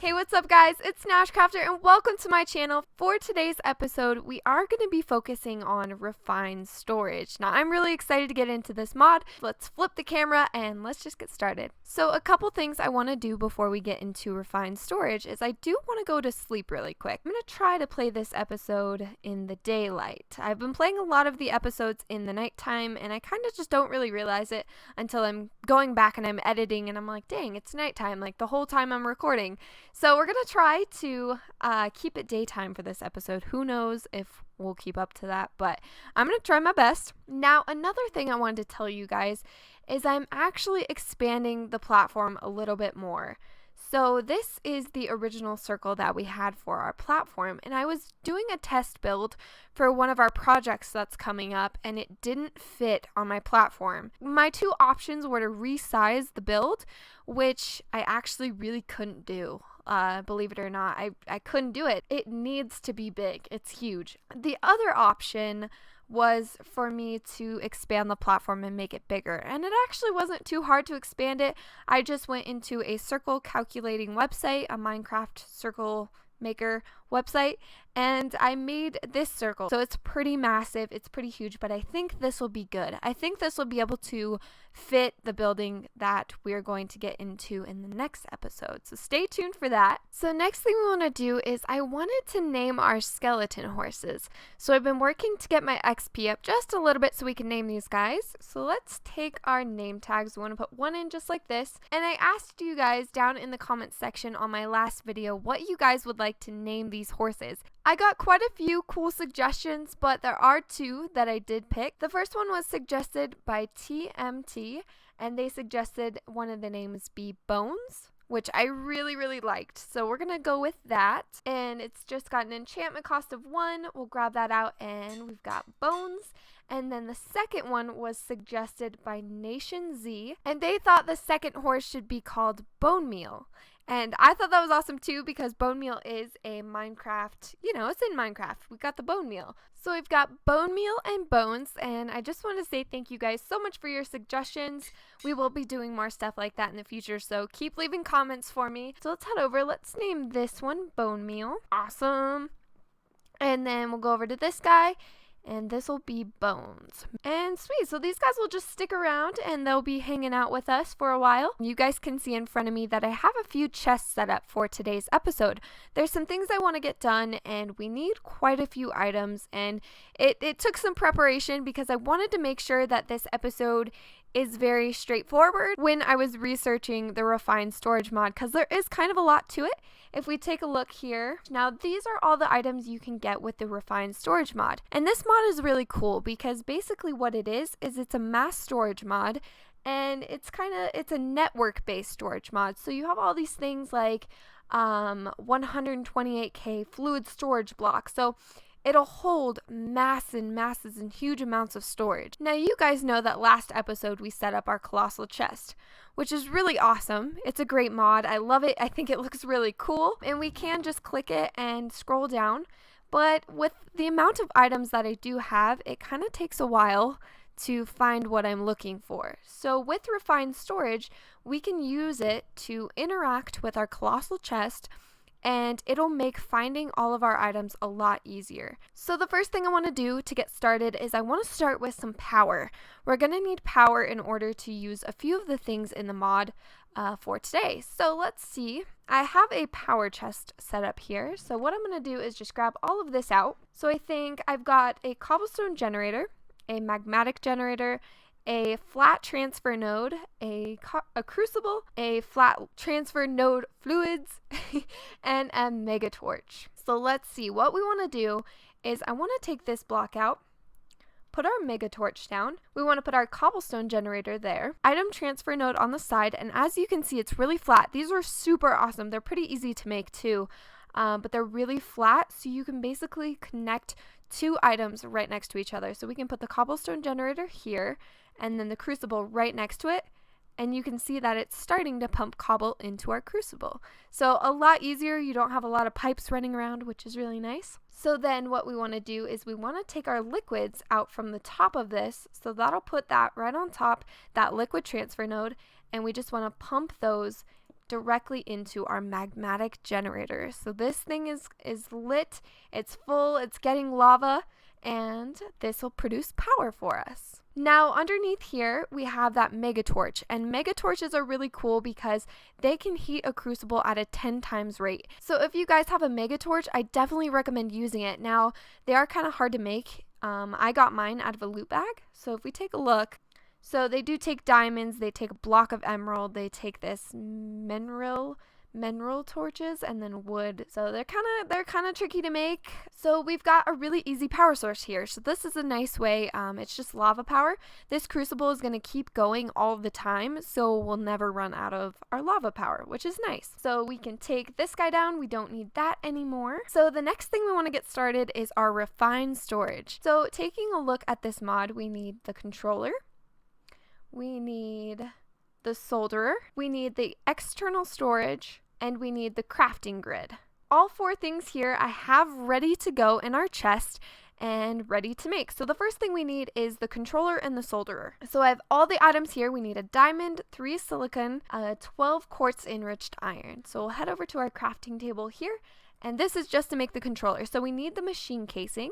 Hey, what's up guys? It's NashCrafter and welcome to my channel. For today's episode, we are going to be focusing on refined storage. Now, I'm really excited to get into this mod. Let's flip the camera and let's just get started. So a couple things I want to do before we get into refined storage is I do want to go to sleep really quick. I'm going to try to play this episode in the daylight. I've been playing a lot of the episodes in the nighttime and I kind of just don't really realize it until I'm going back and I'm editing and I'm like, dang, it's nighttime, like the whole time I'm recording. So we're going to try to keep it daytime for this episode. Who knows if we'll keep up to that, but I'm going to try my best. Now, another thing I wanted to tell you guys is I'm actually expanding the platform a little bit more. So this is the original circle that we had for our platform, and I was doing a test build for one of our projects that's coming up, and it didn't fit on my platform. My two options were to resize the build, which I actually really couldn't do. Believe it or not, I couldn't do it. It needs to be big. It's huge. The other option was for me to expand the platform and make it bigger, and it actually wasn't too hard to expand it. I just went into a circle calculating website, a Minecraft circle maker website, and I made this circle. So it's pretty massive, it's pretty huge, but I think this will be good. I think this will be able to fit the building that we're going to get into in the next episode. So stay tuned for that. So next thing we want to do is I wanted to name our skeleton horses. So I've been working to get my XP up just a little bit so we can name these guys. So let's take our name tags. We want to put one in just like this. And I asked you guys down in the comments section on my last video what you guys would like to name these horses. I got quite a few cool suggestions, but there are two that I did pick. The first one was suggested by TMT, and they suggested one of the names be Bones, which I really liked. So we're gonna go with that, and it's just got an enchantment cost of 1. We'll grab that out, and we've got Bones. And then the second one was suggested by Nation Z, and they thought the second horse should be called Bone Meal. And I thought that was awesome too, because bone meal is a Minecraft, it's in Minecraft. We got the bone meal. So we've got bone meal and bones, and I just want to say thank you guys so much for your suggestions. We will be doing more stuff like that in the future, so keep leaving comments for me. So let's head over. Let's name this one Bone Meal. Awesome. And then we'll go over to this guy, and this will be Bones. And sweet, so these guys will just stick around and they'll be hanging out with us for a while. You guys can see in front of me that I have a few chests set up for today's episode. There's some things I want to get done, and we need quite a few items, and it took some preparation because I wanted to make sure that this episode is very straightforward when I was researching the refined storage mod, because there is kind of a lot to it. If we take a look here, now these are all the items you can get with the refined storage mod. And this mod is really cool because basically what it is it's a mass storage mod, and it's a network based storage mod. So you have all these things like 128k fluid storage blocks. So it'll hold masses and huge amounts of storage. Now, you guys know that last episode we set up our colossal chest, which is really awesome. It's a great mod. I love it. I think it looks really cool. And we can just click it and scroll down. But with the amount of items that I do have, it kind of takes a while to find what I'm looking for. So with refined storage, we can use it to interact with our colossal chest, and it'll make finding all of our items a lot easier. So the first thing I want to do to get started is I want to start with some power. We're going to need power in order to use a few of the things in the mod for today. So let's see. I have a power chest set up here. So what I'm going to do is just grab all of this out. So I think I've got a cobblestone generator, a magmatic generator, a flat transfer node, a crucible, a flat transfer node fluids, and a mega torch. So let's see. What we want to do is I want to take this block out, put our mega torch down. We want to put our cobblestone generator there, item transfer node on the side, and as you can see, it's really flat. These are super awesome. They're pretty easy to make too, but they're really flat, so you can basically connect two items right next to each other. So we can put the cobblestone generator here, and then the crucible right next to it, and you can see that it's starting to pump cobble into our crucible. So a lot easier. You don't have a lot of pipes running around, which is really nice. So then what we want to do is we want to take our liquids out from the top of this, so that'll put that right on top, that liquid transfer node, and we just want to pump those directly into our magmatic generator. So this thing is lit, it's full, it's getting lava, and this will produce power for us. Now underneath here we have that mega torch, and mega torches are really cool because they can heat a crucible at a 10 times rate. So if you guys have a mega torch, I definitely recommend using it. Now they are kind of hard to make. I got mine out of a loot bag. So if we take a look, so they do take diamonds, they take a block of emerald, they take this mineral torches, and then wood. So they're kind of tricky to make. So we've got a really easy power source here. So this is a nice way. It's just lava power. This crucible is going to keep going all the time, so we'll never run out of our lava power, which is nice. So we can take this guy down. We don't need that anymore. So the next thing we want to get started is our refined storage. So taking a look at this mod, we need the controller, we need the solderer, we need the external storage, and we need the crafting grid. All 4 things here I have ready to go in our chest and ready to make. So the first thing we need is the controller and the solderer. So I have all the items here. We need a diamond, 3 silicon, 12 quartz enriched iron. So we'll head over to our crafting table here, and this is just to make the controller. So we need the machine casing.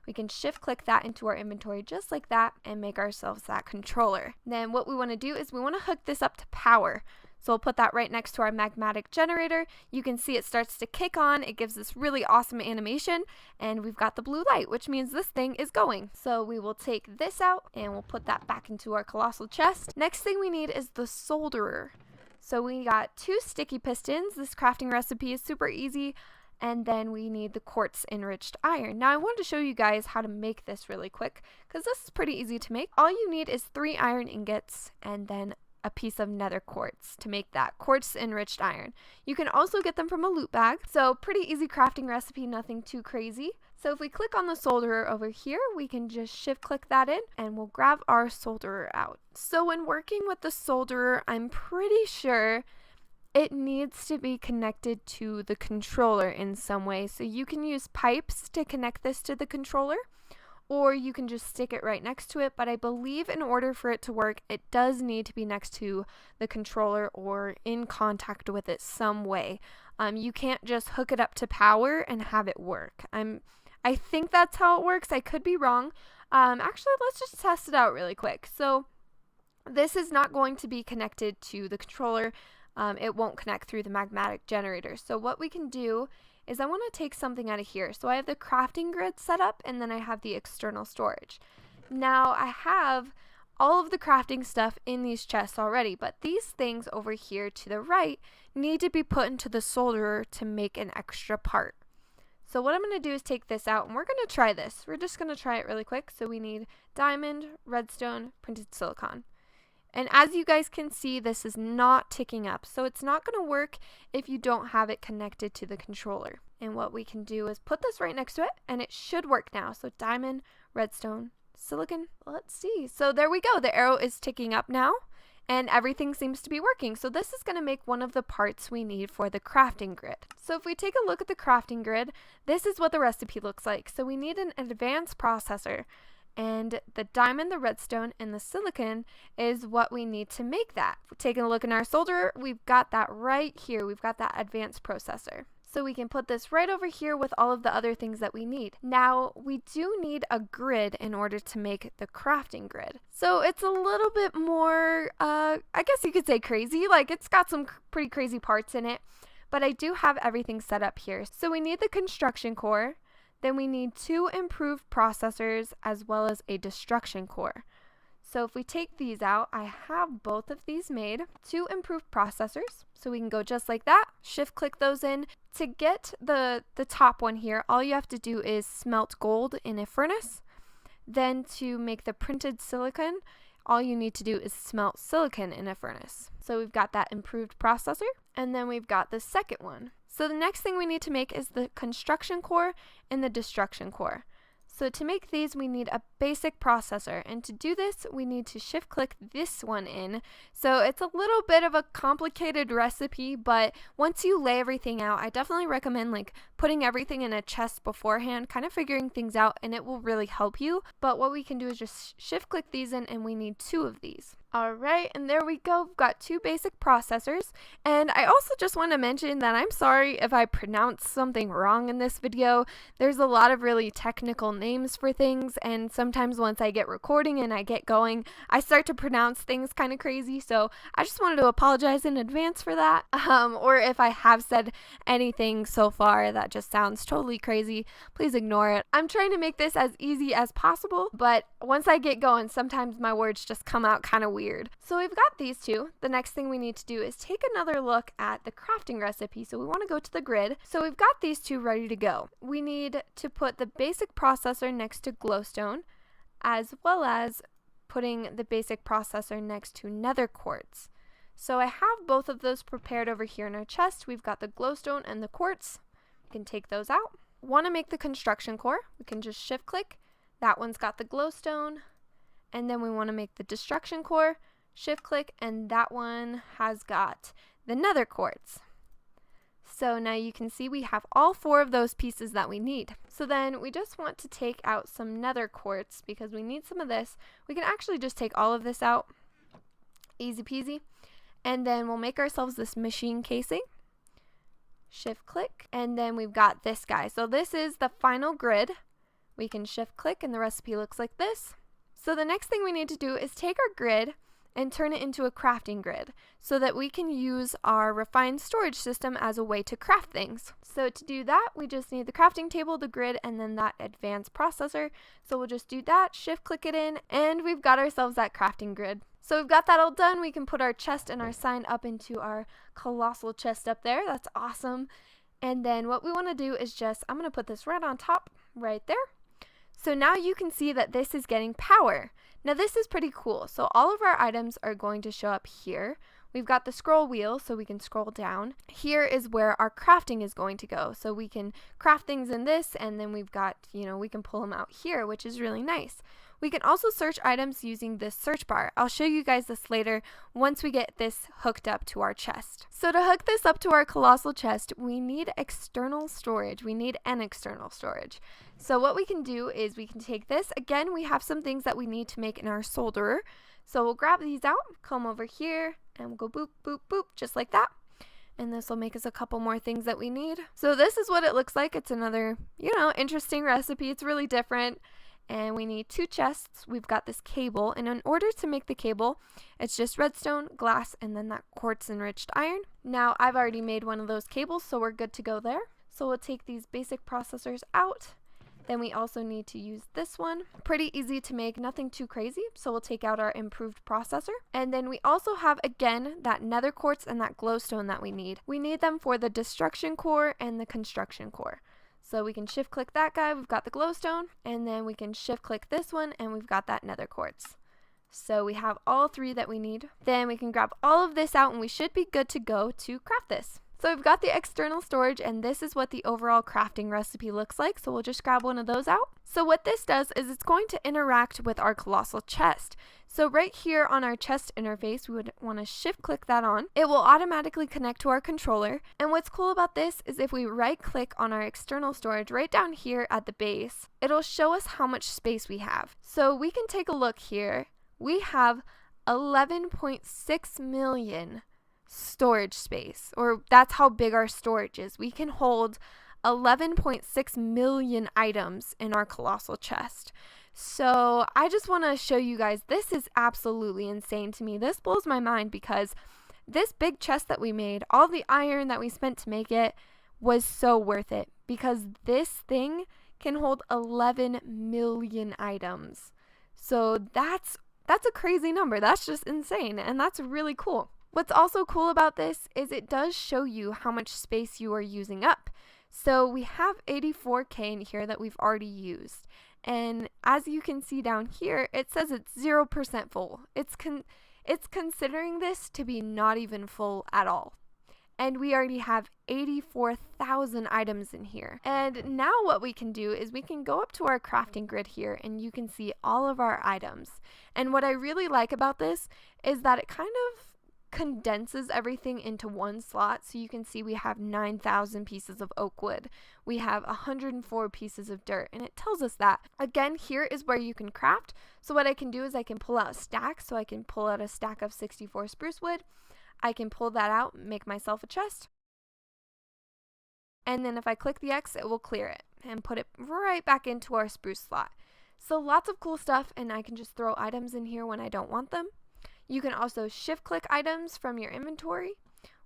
We can shift click that into our inventory just like that and make ourselves that controller. Then what we want to do is we want to hook this up to power. So we'll put that right next to our magmatic generator. You can see it starts to kick on. It gives this really awesome animation, and we've got the blue light, which means this thing is going. So we will take this out and we'll put that back into our colossal chest. Next thing we need is the solderer. So we got 2 sticky pistons. This crafting recipe is super easy. And then we need the quartz enriched iron. Now I wanted to show you guys how to make this really quick because this is pretty easy to make. All you need is 3 iron ingots and then a piece of nether quartz to make that quartz enriched iron. You can also get them from a loot bag. So pretty easy crafting recipe, nothing too crazy. So if we click on the solderer over here, we can just shift click that in and we'll grab our solderer out. So when working with the solderer, I'm pretty sure it needs to be connected to the controller in some way. So you can use pipes to connect this to the controller, or you can just stick it right next to it. But I believe in order for it to work, it does need to be next to the controller or in contact with it some way. You can't just hook it up to power and have it work. I think that's how it works. I could be wrong. Actually, let's just test it out really quick. So this is not going to be connected to the controller. It won't connect through the magmatic generator. So what we can do is I want to take something out of here. So I have the crafting grid set up, and then I have the external storage. Now I have all of the crafting stuff in these chests already, but these things over here to the right need to be put into the solderer to make an extra part. So what I'm going to do is take this out, and we're going to try this. We're just going to try it really quick. So we need diamond, redstone, printed silicon. And as you guys can see, this is not ticking up. So it's not going to work if you don't have it connected to the controller. And what we can do is put this right next to it, and it should work now. So diamond, redstone, silicon, let's see. So there we go. The arrow is ticking up now, and everything seems to be working. So this is going to make one of the parts we need for the crafting grid. So if we take a look at the crafting grid, this is what the recipe looks like. So we need an advanced processor. And the diamond, the redstone, and the silicon is what we need to make that. Taking a look in our solderer, we've got that right here. We've got that advanced processor. So we can put this right over here with all of the other things that we need. Now, we do need a grid in order to make the crafting grid. So it's a little bit more, I guess you could say crazy. Like, it's got some pretty crazy parts in it. But I do have everything set up here. So we need the construction core. Then we need 2 improved processors as well as a destruction core. So if we take these out, I have both of these made. 2 improved processors. So we can go just like that, shift click those in. To get the top one here, all you have to do is smelt gold in a furnace. Then to make the printed silicon, all you need to do is smelt silicon in a furnace. So we've got that improved processor, and then we've got the second one. So the next thing we need to make is the construction core and the destruction core. So to make these, we need a basic processor, and to do this, we need to shift click this one in. So it's a little bit of a complicated recipe, but once you lay everything out, I definitely recommend like putting everything in a chest beforehand, kind of figuring things out, and it will really help you. But what we can do is just shift click these in, and we need 2 of these. Alright, and there we go. We've got two basic processors. And I also just want to mention that I'm sorry if I pronounce something wrong in this video. There's a lot of really technical names for things, and sometimes once I get recording and I get going, I start to pronounce things kind of crazy. So I just wanted to apologize in advance for that. Or if I have said anything so far that just sounds totally crazy, please ignore it. I'm trying to make this as easy as possible, but once I get going, sometimes my words just come out kind of weird. So we've got these two. The next thing we need to do is take another look at the crafting recipe. So we want to go to the grid. So we've got these two ready to go. We need to put the basic processor next to glowstone, as well as putting the basic processor next to nether quartz. So I have both of those prepared over here in our chest. We've got the glowstone and the quartz. We can take those out. Want to make the construction core? We can just shift click. That one's got the glowstone. And then we want to make the destruction core, shift click, and that one has got the nether quartz. So now you can see we have all four of those pieces that we need. So then we just want to take out some nether quartz because we need some of this. We can actually just take all of this out, easy peasy. And then we'll make ourselves this machine casing, shift click, and then we've got this guy. So this is the final grid. We can shift click and the recipe looks like this. So the next thing we need to do is take our grid and turn it into a crafting grid so that we can use our refined storage system as a way to craft things. So to do that, we just need the crafting table, the grid, and then that advanced processor. So we'll just do that, shift click it in, and we've got ourselves that crafting grid. So we've got that all done. We can put our chest and our sign up into our colossal chest up there. That's awesome. And then what we want to do is I'm going to put this right on top, right there. So now you can see that this is getting power. Now this is pretty cool. So all of our items are going to show up here. We've got the scroll wheel so we can scroll down. Here is where our crafting is going to go. So we can craft things in this, and then we've got, we can pull them out here, which is really nice. We can also search items using this search bar. I'll show you guys this later once we get this hooked up to our chest. So to hook this up to our colossal chest, we need external storage. We need an external storage. So what we can do is we can take this. Again, we have some things that we need to make in our solderer. So we'll grab these out, come over here, and we'll go boop, boop, boop, just like that. And this will make us a couple more things that we need. So this is what it looks like. It's another, interesting recipe. It's really different. And we need two chests. We've got this cable, and in order to make the cable, it's just redstone, glass, and then that quartz enriched iron. Now I've already made one of those cables, so we're good to go there. So we'll take these basic processors out. Then we also need to use this one. Pretty easy to make, nothing too crazy. So we'll take out our improved processor. And then we also have, again, that nether quartz and that glowstone that we need. We need them for the destruction core and the construction core. So we can shift click that guy, we've got the glowstone, and then we can shift click this one, and we've got that nether quartz. So we have all three that we need. Then we can grab all of this out, and we should be good to go to craft this. So we've got the external storage, and this is what the overall crafting recipe looks like. So we'll just grab one of those out. So what this does is it's going to interact with our colossal chest. So right here on our chest interface, we would want to shift click that on. It will automatically connect to our controller. And what's cool about this is if we right click on our external storage right down here at the base, it'll show us how much space we have. So we can take a look here. We have 11.6 million storage space, or that's how big our storage is. We can hold 11.6 million items in our colossal chest. So I just want to show you guys, this is absolutely insane to me. This blows my mind because this big chest that we made, all the iron that we spent to make it, was so worth it because this thing can hold 11 million items. So that's a crazy number. That's just insane, and that's really cool. What's also cool about this is it does show you how much space you are using up. So we have 84K in here that we've already used. And as you can see down here, it says it's 0% full. It's considering this to be not even full at all. And we already have 84,000 items in here. And now what we can do is we can go up to our crafting grid here and you can see all of our items. And what I really like about this is that it kind of condenses everything into one slot. So you can see we have 9,000 pieces of oak wood. We have 104 pieces of dirt, and it tells us that. Again, here is where you can craft. So what I can do is I can pull out a stack. So I can pull out a stack of 64 spruce wood. I can pull that out, make myself a chest. And then if I click the X, it will clear it and put it right back into our spruce slot. So lots of cool stuff, and I can just throw items in here when I don't want them. You can also shift click items from your inventory,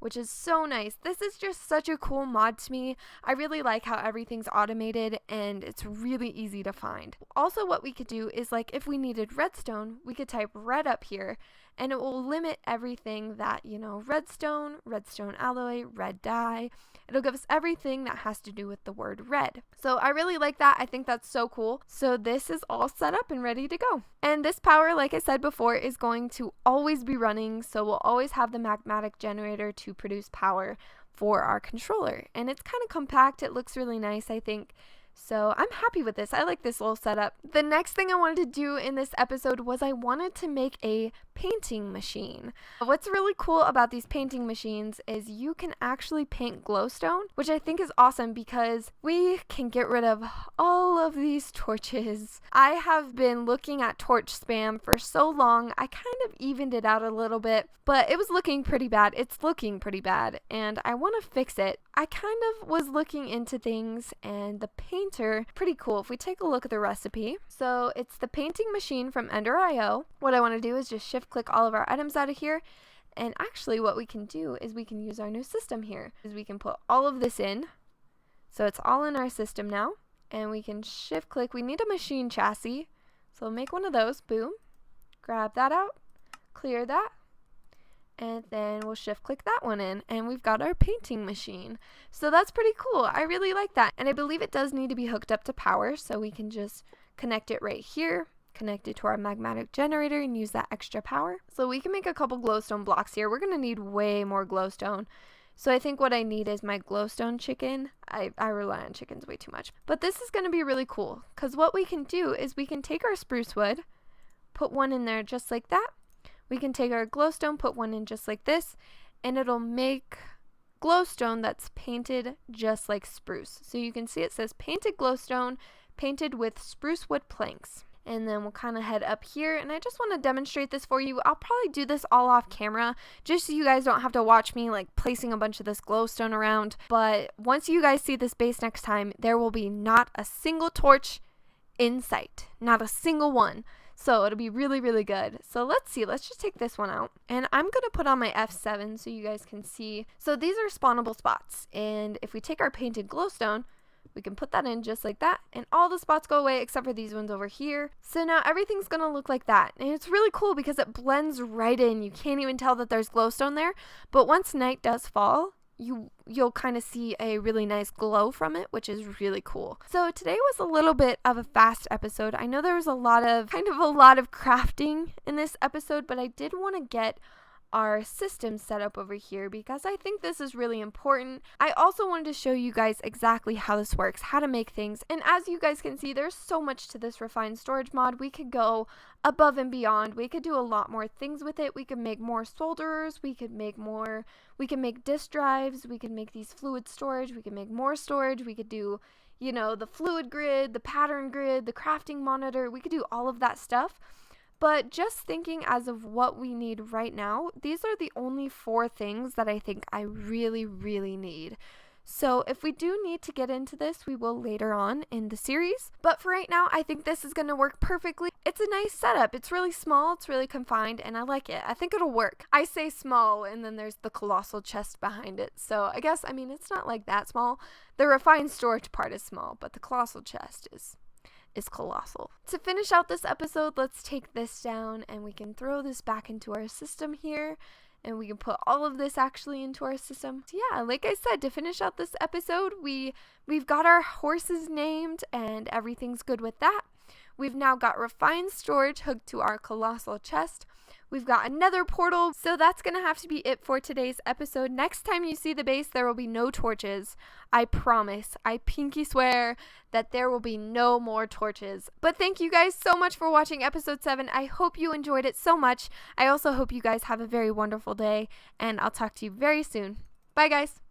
which is so nice. This is just such a cool mod to me. I really like how everything's automated and it's really easy to find. Also, what we could do is, like, if we needed redstone, we could type red up here and it will limit everything that, you know, redstone, redstone alloy, red dye. It'll give us everything that has to do with the word red. So I really like that. I think that's so cool. So this is all set up and ready to go. And this power, like I said before, is going to always be running. So we'll always have the magmatic generator to produce power for our controller. And it's kind of compact. It looks really nice, I think. So I'm happy with this. I like this little setup. The next thing I wanted to do in this episode was I wanted to make a painting machine. What's really cool about these painting machines is you can actually paint glowstone, which I think is awesome because we can get rid of all of these torches. I have been looking at torch spam for so long. I kind of evened it out a little bit, but it was looking pretty bad. It's looking pretty bad, and I want to fix it. I kind of was looking into things, and the painter, pretty cool. If we take a look at the recipe, so it's the painting machine from Ender.io. What I want to do is just shift click all of our items out of here, and actually what we can do is we can use our new system here. Is we can put all of this in, so it's all in our system now, and we can shift click. We need a machine chassis, so make one of those. Boom, grab that out, clear that, and then we'll shift click that one in, and we've got our painting machine. So that's pretty cool. I really like that, and I believe it does need to be hooked up to power, so we can just connect it right here, connect it to our magmatic generator, and use that extra power. So we can make a couple glowstone blocks here. We're gonna need way more glowstone. So I think what I need is my glowstone chicken. I rely on chickens way too much. But this is gonna be really cool, because what we can do is we can take our spruce wood, put one in there just like that. We can take our glowstone, put one in just like this, and it'll make glowstone that's painted just like spruce. So you can see it says painted glowstone, painted with spruce wood planks. And then we'll kind of head up here, and I just want to demonstrate this for you. I'll probably do this all off camera, just so you guys don't have to watch me like placing a bunch of this glowstone around. But once you guys see this base next time, there will be not a single torch in sight, not a single one. So it'll be really, really good. So let's see. Let's just take this one out. And I'm going to put on my F7 so you guys can see. So these are spawnable spots. And if we take our painted glowstone, we can put that in just like that. And all the spots go away except for these ones over here. So now everything's going to look like that. And it's really cool because it blends right in. You can't even tell that there's glowstone there. But once night does fall, you'll kind of see a really nice glow from it, which is really cool. So today was a little bit of a fast episode. I know there was a lot of crafting in this episode, but I did want to get our system set up over here because I think this is really important. I also wanted to show you guys exactly how this works, how to make things. And as you guys can see, there's so much to this refined storage mod. We could go above and beyond. We could do a lot more things with it. We could make more solderers. We can make disk drives. We can make these fluid storage. We can make more storage. We could do, you know, the fluid grid, the pattern grid, the crafting monitor. We could do all of that stuff. But just thinking as of what we need right now, these are the only 4 things that I think I really, really need. So if we do need to get into this, we will later on in the series. But for right now, I think this is going to work perfectly. It's a nice setup. It's really small. It's really confined, and I like it. I think it'll work. I say small, and then there's the colossal chest behind it. So I guess, I mean, it's not like that small. The refined storage part is small, but the colossal chest is colossal. To finish out this episode, let's take this down and we can throw this back into our system here, and we can put all of this actually into our system. So yeah, like I said, to finish out this episode, we've got our horses named and everything's good with that. We've now got refined storage hooked to our colossal chest. We've got another portal, so that's going to have to be it for today's episode. Next time you see the base, there will be no torches. I promise, I pinky swear that there will be no more torches. But thank you guys so much for watching episode 7. I hope you enjoyed it so much. I also hope you guys have a very wonderful day, and I'll talk to you very soon. Bye, guys.